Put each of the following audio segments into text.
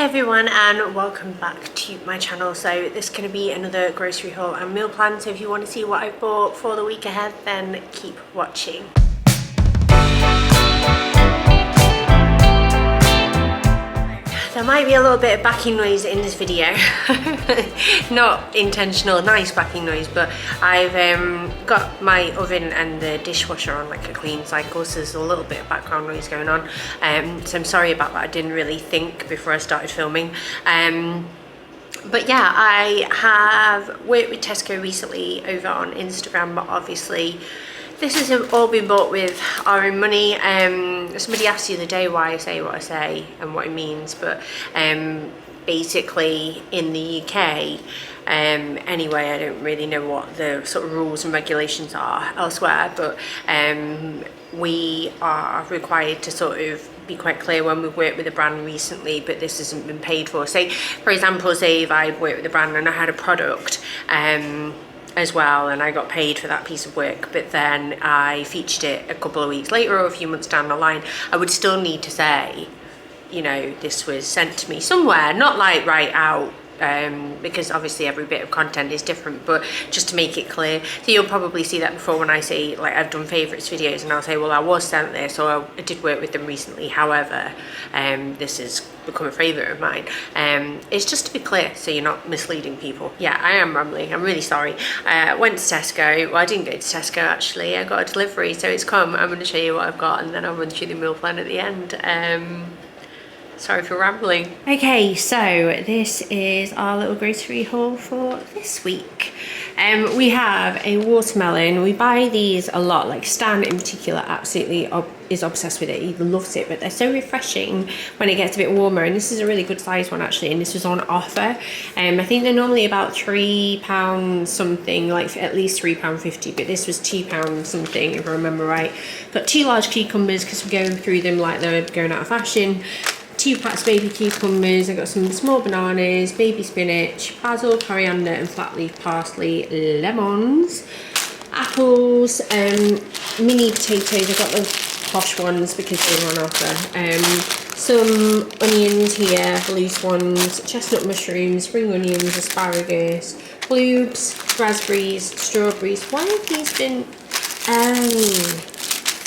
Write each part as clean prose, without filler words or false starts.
Hi everyone and welcome back to my channel. So this is going to be another grocery haul and meal plan, so if you want to see what I bought for the week ahead then keep watching. There might be a little bit of backing noise in this video. Not intentional, nice backing noise, but I've got my oven and the dishwasher on like a clean cycle, so there's a little bit of background noise going on. So I'm sorry about that. I didn't really think before I started filming. But yeah, I have worked with Tesco recently over on Instagram, but obviously this has all been bought with our own money. Somebody asked the other day why I say what I say and what it means, but basically in the UK, anyway, I don't really know what the sort of rules and regulations are elsewhere, but we are required to sort of be quite clear when we've worked with a brand recently, but this hasn't been paid for. Say, for example, say if I'd worked with a brand and I had a product, as well, and I got paid for that piece of work, but then I featured it a couple of weeks later or a few months down the line, I would still need to say, you know, this was sent to me somewhere, not like right out, because obviously every bit of content is different, but just to make it clear. So you'll probably see that before when I say, like, I've done favourites videos and I'll say, well, I was sent this, or I did work with them recently, however, this has become a favourite of mine. It's just to be clear, so you're not misleading people. Yeah, I am rambling, I'm really sorry. Went to Tesco. Well, I didn't go to Tesco actually, I got a delivery, so it's come. I'm going to show you what I've got and then I'll run through the meal plan at the end. Sorry for rambling. Okay, so this is our little grocery haul for this week. We have a watermelon. We buy these a lot, like Stan in particular absolutely is obsessed with it. He loves it, but they're so refreshing when it gets a bit warmer, and this is a really good size one actually, and this was on offer. I think they're normally about £3 something, like at least £3.50, but this was £2 something if I remember right. Got 2 large cucumbers because we're going through them like they're going out of fashion. 2 packs of baby cucumbers. I got some small bananas, baby spinach, basil, coriander and flat leaf parsley, lemons, apples, mini potatoes. I got the posh ones because they were on offer. Some onions here, loose ones, chestnut mushrooms, spring onions, asparagus, bluebs, raspberries, strawberries. Why have these been...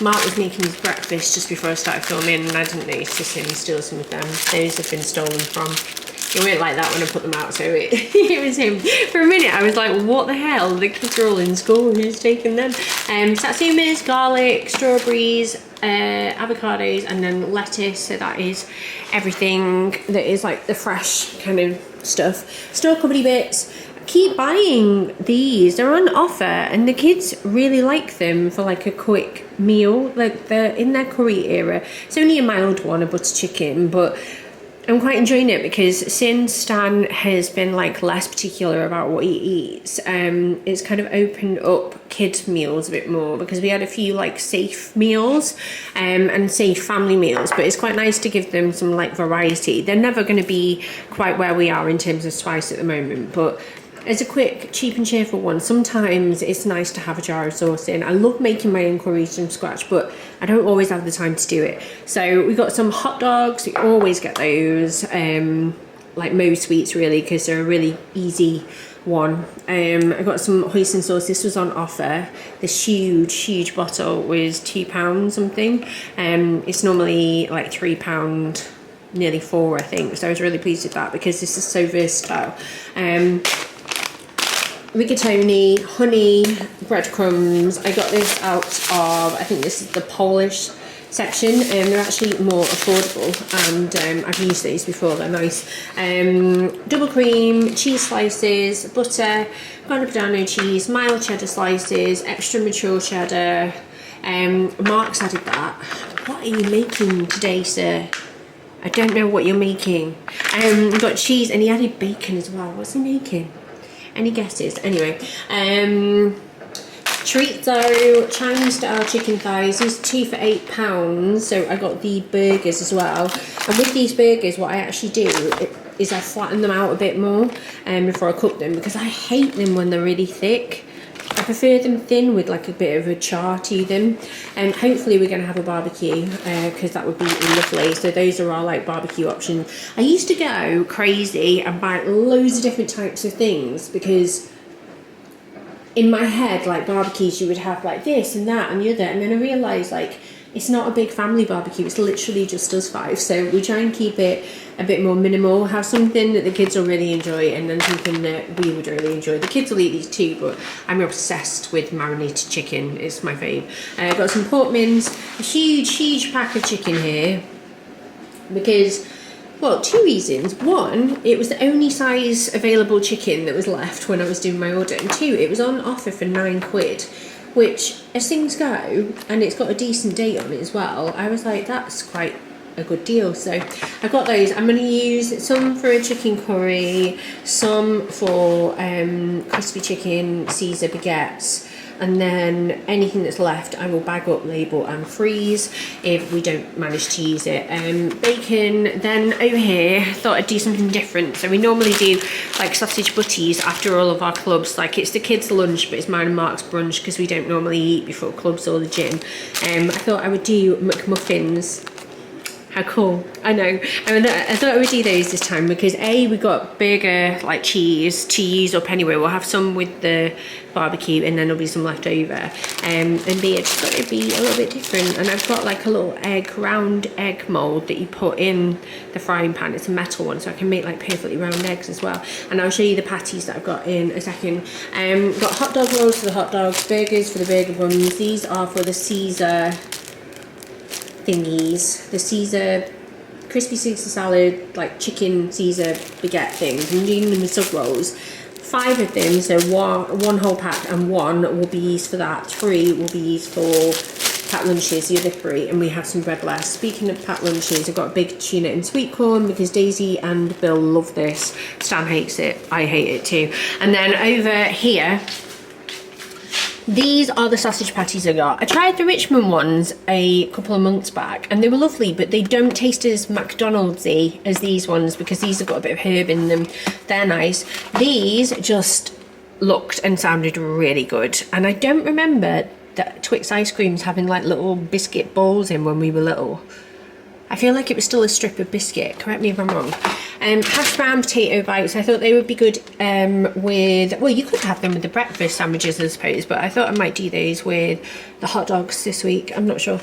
Mark was making his breakfast just before I started filming and I didn't notice him steal some of them. Those have been stolen from. It went like that when I put them out, so it was him. For a minute I was like, what the hell? The kids are all in school, who's taking them? Satsumas, garlic, strawberries, avocados and then lettuce, so that is everything that is like the fresh kind of stuff. Store cupboardy bits. Keep buying these, they're on offer and the kids really like them for like a quick meal, like they're in their curry era. It's only a mild one, a butter chicken, but I'm quite enjoying it because since Stan has been like less particular about what he eats, it's kind of opened up kids meals a bit more, because we had a few like safe meals and safe family meals, but it's quite nice to give them some like variety. They're never going to be quite where we are in terms of TUES at the moment, but as a quick, cheap and cheerful one, sometimes it's nice to have a jar of sauce in. I love making my enquiries from scratch, but I don't always have the time to do it. So we got some hot dogs. We always get those, like most sweets really, because they're a really easy one. I got some hoisin sauce. This was on offer. This huge bottle was £2 something. It's normally like £3, nearly £4 I think. So I was really pleased with that because this is so versatile. Rigatoni, honey, breadcrumbs. I got this out of, I think this is the Polish section, and they're actually more affordable, and I've used these before, they're nice. Double cream, cheese slices, butter, Grana Padano cheese, mild cheddar slices, extra mature cheddar. Mark's added that. What are you making today, sir? I don't know what you're making. We got cheese, and he added bacon as well. What's he making? Any guesses? Anyway, chorizo, Chinese style chicken thighs. These are 2 for £8. So I got the burgers as well. And with these burgers, what I actually do is I flatten them out a bit more before I cook them, because I hate them when they're really thick. I prefer them thin with like a bit of a char to them. And hopefully we're going to have a barbecue, because that would be lovely. So those are our like barbecue options. I used to go crazy and buy loads of different types of things, because in my head, like barbecues, you would have like this and that and the other, and then I realised like it's not a big family barbecue, it's literally just us 5, so we try and keep it a bit more minimal, have something that the kids will really enjoy and then something that we would really enjoy. The kids will eat these too, but I'm obsessed with marinated chicken, it's my fave. I've got some pork mince, a huge pack of chicken here, because, well, 2 reasons. 1, it was the only size available chicken that was left when I was doing my order, and 2, it was on offer for £9, which, as things go, and it's got a decent date on it as well, I was like, that's quite a good deal. So I got those. I'm going to use some for a chicken curry, some for crispy chicken Caesar baguettes, and then anything that's left I will bag up, label and freeze if we don't manage to use it. Bacon. Then over here, thought I'd do something different. So we normally do like sausage butties after all of our clubs. Like it's the kids' lunch, but it's mine and Mark's brunch because we don't normally eat before clubs or the gym. I thought I would do McMuffins. How cool. I know. I thought I would do those this time because A, we got burger like cheese to use up anyway. We'll have some with the barbecue and then there'll be some left over. And B, I just thought it'd be a little bit different. And I've got like a little round egg mold that you put in the frying pan. It's a metal one, so I can make like perfectly round eggs as well. And I'll show you the patties that I've got in a second. Got hot dog rolls for the hot dogs, burgers for the burger buns. These are for the Caesar thingies, the Caesar crispy Caesar salad, like chicken Caesar baguette things. I'm doing them with sub rolls. 5 of them, so one whole pack, and 1 will be used for that. 3 will be used for packed lunches, the other 3, and we have some bread left. Speaking of packed lunches, I've got a big tuna and sweet corn because Daisy and Bill love this. Stan hates it, I hate it too. And then over here, these are the sausage patties I got. I tried the Richmond ones a couple of months back and they were lovely, but they don't taste as McDonald's-y as these ones because these have got a bit of herb in them. They're nice. These just looked and sounded really good. And I don't remember that Twix ice creams having like little biscuit balls in when we were little. I feel like it was still a strip of biscuit, correct me if I'm wrong. Hash brown potato bites, I thought they would be good with, well, you could have them with the breakfast sandwiches I suppose, but I thought I might do those with the hot dogs this week, I'm not sure.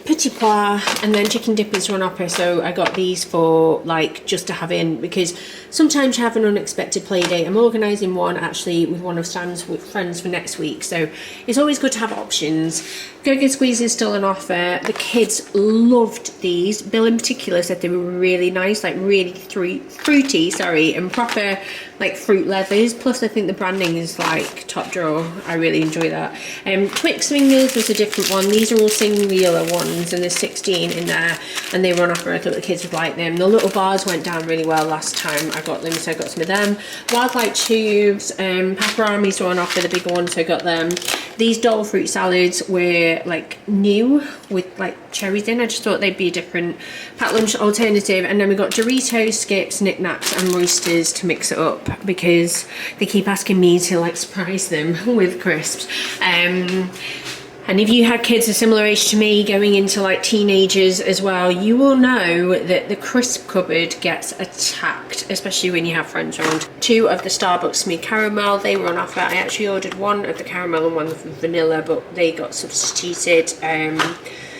Petit pois, and then chicken dippers run upper, so I got these for like just to have in because sometimes you have an unexpected play date. I'm organising one actually with one of Stan's friends for next week, so it's always good to have options. Go-Go Squeeze is still on offer. The kids loved these. Bill in particular said they were really nice, like really fruity, and proper like fruit leathers. Plus I think the branding is like top drawer. I really enjoy that. Twix fingers was a different one. These are all singular ones and there's 16 in there and they were on offer. I thought the kids would like them. The little bars went down really well last time I got them, so I got some of them. Wildlife tubes, pepperonis were on offer, the bigger ones, so I got them. These Dole fruit salads were like new with like cherries in. I just thought they'd be a different packed lunch alternative. And then we got Doritos, Skips, Knick Knacks and Roysters to mix it up because they keep asking me to like surprise them with crisps. And if you had kids a similar age to me going into like teenagers as well, you will know that the crisp cupboard gets attacked, especially when you have friends around. 2 of the Starbucks Smooth Caramel, they were on offer. I actually ordered 1 of the caramel and 1 of the vanilla, but they got substituted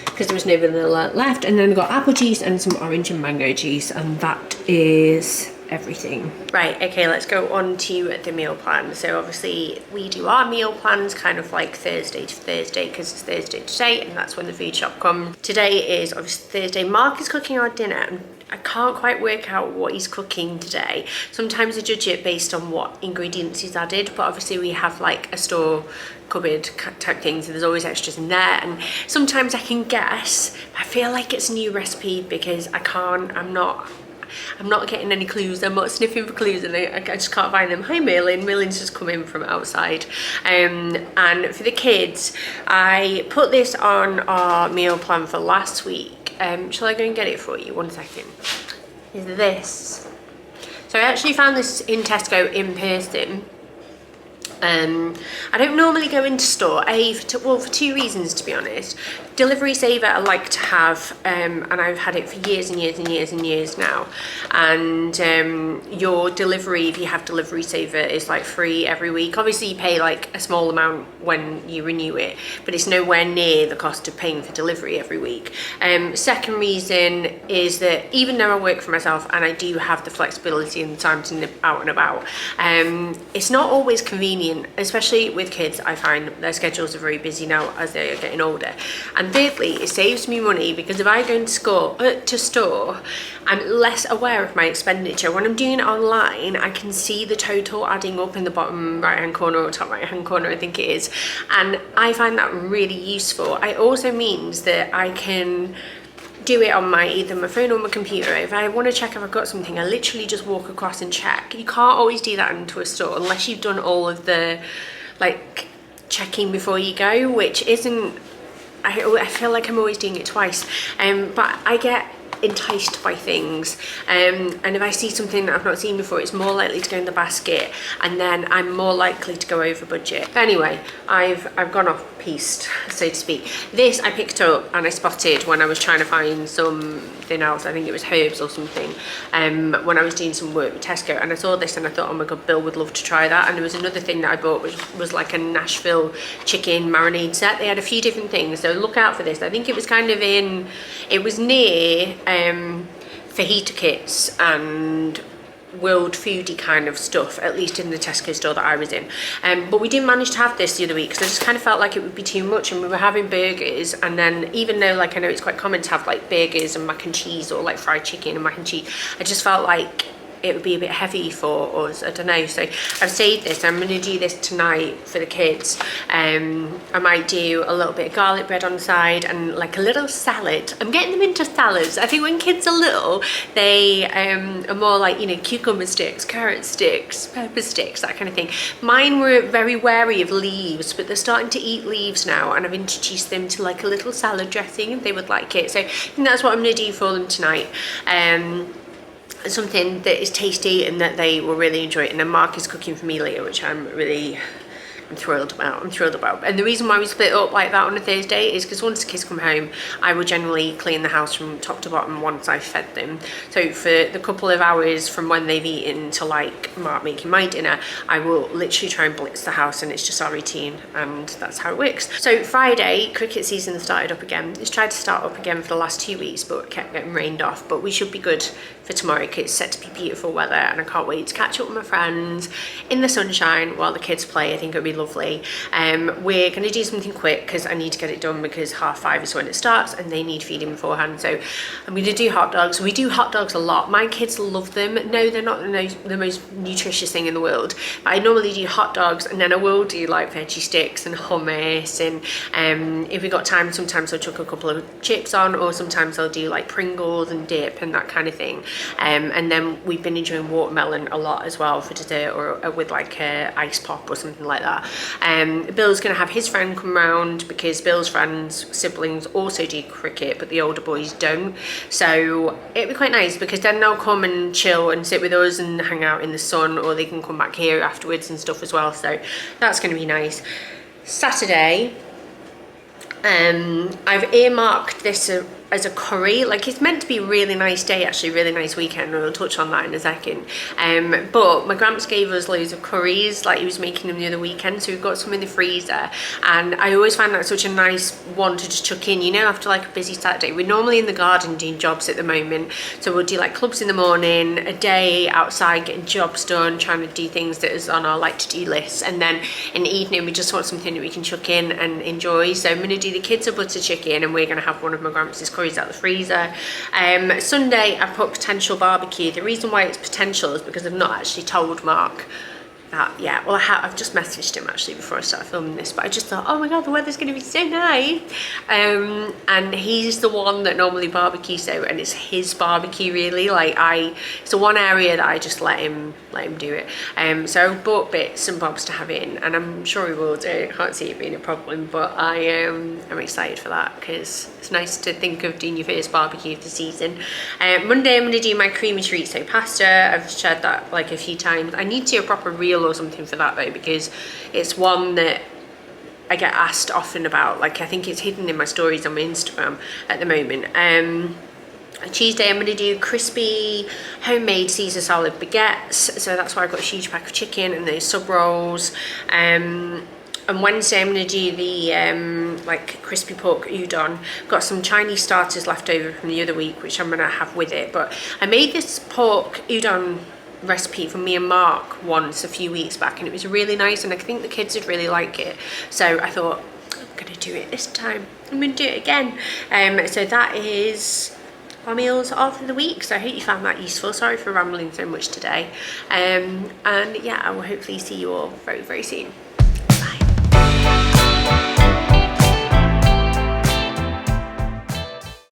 because there was no vanilla left. And then we got apple juice and some orange and mango juice, and that is everything. Right, okay, let's go on to the meal plan. So obviously we do our meal plans kind of like Thursday to Thursday because it's Thursday today and that's when the food shop comes. Today is obviously Thursday. Mark is cooking our dinner and I can't quite work out what he's cooking today. Sometimes I judge it based on what ingredients he's added, but obviously we have like a store cupboard type thing, so there's always extras in there, and sometimes I can guess. I feel like it's a new recipe because I'm not I'm not getting any clues. I'm not sniffing for clues, and I just can't find them. Hi Merlin. Merlin's just come in from outside. And for the kids, I put this on our meal plan for last week. Shall I go and get it for you? 1 second. Is this. So I actually found this in Tesco in person. I don't normally go into store, for 2 reasons, to be honest. Delivery saver I like to have, and I've had it for years and years and years and years now. And your delivery, if you have delivery saver, is like free every week. Obviously you pay like a small amount when you renew it, but it's nowhere near the cost of paying for delivery every week. Second reason is that even though I work for myself and I do have the flexibility and the time to nip out and about, it's not always convenient, especially with kids. I find their schedules are very busy now as they are getting older. And thirdly, it saves me money because if I go to store, I'm less aware of my expenditure. When I'm doing it online, I can see the total adding up in the bottom right hand corner or top right hand corner, I think it is, and I find that really useful. It also means that I can do it on either my phone or my computer. If I want to check if I've got something, I literally just walk across and check. You can't always do that into a store unless you've done all of the like checking before you go, which isn't, I feel like I'm always doing it twice, but I get enticed by things, and if I see something that I've not seen before, it's more likely to go in the basket, and then I'm more likely to go over budget. Anyway, I've gone off piste, so to speak. This I picked up and I spotted when I was trying to find something else. I think it was herbs or something, when I was doing some work with Tesco, and I saw this and I thought, oh my god, Bill would love to try that. And there was another thing that I bought which was like a Nashville chicken marinade set. They had a few different things, so look out for this. I think it was kind of it was near fajita kits and world foodie kind of stuff, at least in the Tesco store that I was in, but we didn't manage to have this the other week because I just kind of felt like it would be too much, and we were having burgers, and then even though like I know it's quite common to have like burgers and mac and cheese or like fried chicken and mac and cheese, I just felt like it would be a bit heavy for us. I don't know, so I've saved this. I'm going to do this tonight for the kids. I might do a little bit of garlic bread on the side and like a little salad. I'm getting them into salads. I think when kids are little, they are more like, you know, cucumber sticks, carrot sticks, pepper sticks, that kind of thing. Mine were very wary of leaves, but they're starting to eat leaves now, and I've introduced them to like a little salad dressing and they would like it. So I think that's what I'm going to do for them tonight. Something that is tasty and that they will really enjoy it. And then Mark is cooking for me later, which I'm thrilled about. And the reason why we split up like that on a Thursday is because once the kids come home, I will generally clean the house from top to bottom once I've fed them. So for the couple of hours from when they've eaten to like Mark making my dinner, I will literally try and blitz the house, and it's just our routine, and that's how it works. So Friday, cricket season started up again. It's tried to start up again for the last 2 weeks, but kept getting rained off. But we should be good for tomorrow because it's set to be beautiful weather, and I can't wait to catch up with my friends in the sunshine while the kids play. I think it'll be lovely. We're going to do something quick because I need to get it done because 5:30 is when it starts and they need feeding beforehand. So I'm going to do hot dogs. We do hot dogs a lot. My kids love them. No, they're not the most nutritious thing in the world, but I normally do hot dogs, and then I will do like veggie sticks and hummus, and if we got time, sometimes I'll chuck a couple of chips on, or sometimes I'll do like Pringles and dip and that kind of thing. And then we've been enjoying watermelon a lot as well for dessert, or with like a ice pop or something like that. Bill's going to have his friend come round because Bill's friends' siblings also do cricket, but the older boys don't. So it'd be quite nice because then they'll come and chill and sit with us and hang out in the sun, or they can come back here afterwards and stuff as well. So that's going to be nice. Saturday, I've earmarked this as a curry. Like, it's meant to be a really nice day, actually, really nice weekend, and I'll touch on that in a second. But my Gramps gave us loads of curries, like he was making them the other weekend, so we've got some in the freezer, and I always find that such a nice one to just chuck in, you know, after like a busy Saturday. We're normally in the garden doing jobs at the moment, so we'll do like clubs in the morning, a day outside getting jobs done, trying to do things that is on our like to-do list, and then in the evening we just want something that we can chuck in and enjoy. So I'm going to do the kids a butter chicken, and we're going to have one of my Gramps' curries out the freezer. Sunday I put potential barbecue. The reason why it's potential is because I've not actually told Mark yeah, well, I've just messaged him actually before I started filming this, but I just thought, oh my god, the weather's going to be so nice. And he's the one that normally barbecues out, and it's his barbecue really. Like it's the one area that I just let him do it. So I bought bits and bobs to have in, and I'm sure he will do. I can't see it being a problem, but I'm excited for that because it's nice to think of doing your first barbecue of the season. Monday I'm going to do my creamy chorizo pasta. I've shared that like a few times. I need to do a proper reel or something for that though, because it's one that I get asked often about. Like I think it's hidden in my stories on my Instagram at the moment. Tuesday I'm going to do crispy homemade Caesar salad baguettes, so that's why I've got a huge pack of chicken and those sub rolls. And Wednesday I'm going to do the like crispy pork udon. Got some Chinese starters left over from the other week, which I'm going to have with it. But I made this pork udon recipe from me and Mark once a few weeks back, and it was really nice, and I think the kids would really like it. So I thought, I'm going to do it this time. I'm going to do it again. So that is our meals of the week. So I hope you found that useful. Sorry for rambling so much today. And yeah, I will hopefully see you all very, very soon.